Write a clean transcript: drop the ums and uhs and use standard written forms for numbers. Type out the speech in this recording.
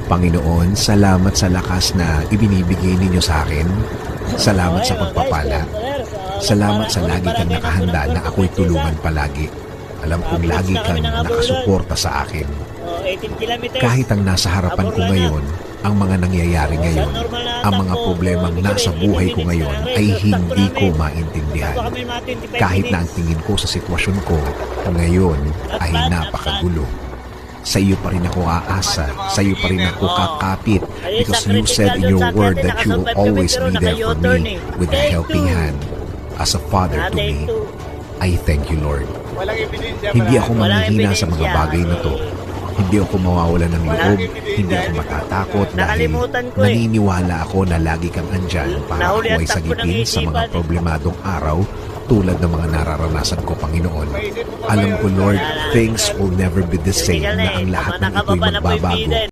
Panginoon, salamat sa lakas na ibinibigay ninyo sa akin. Salamat sa pagpapala. Salamat sa lagi kang nakahanda na ako'y tulungan palagi. Alam kong lagi kang nakasuporta sa akin. Kahit ang nasa harapan ko ngayon, ang mga nangyayari ngayon, ang mga problemang nasa buhay ko ngayon ay hindi ko maintindihan. Kahit na ang tingin ko sa sitwasyon ko ngayon ay napakagulo. Sa iyo pa rin ako aasa, sa iyo pa rin ako kakapit, because you said in your word that you will always be there for me with a helping hand. As a father to me, I thank you, Lord. Hindi ako manghihina sa mga bagay na to. Hindi ako mawawala ng loob, hindi ako matatakot dahil naniniwala ako na lagi kang andyan para ako ay sagipin sa mga problemadong araw tulad ng mga nararanasan ko, Panginoon. Alam ko, Lord, things will never be the same na ang lahat ng ito'y magbabago